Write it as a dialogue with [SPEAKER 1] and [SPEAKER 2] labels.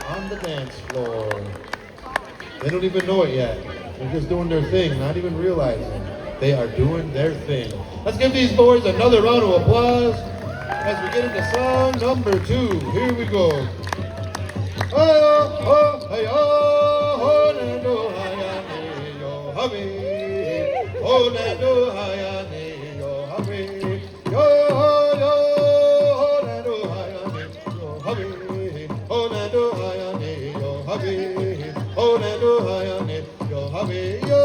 [SPEAKER 1] on the dance floor. They don't even know it yet. They're just doing their thing, not even realizing they are doing their thing. Let's give these boys another round of applause as we get into song number 2. Here we go. Oh, oh, hey, oh, oh, nando, hayane, yo, habi. Oh, nando, hayane, yo, habi. Yo, yo, oh, nando, hayane, yo, habi. Oh, nando, hayane, yo, habi. Oh, nando, hayane, yo, habi. Yo,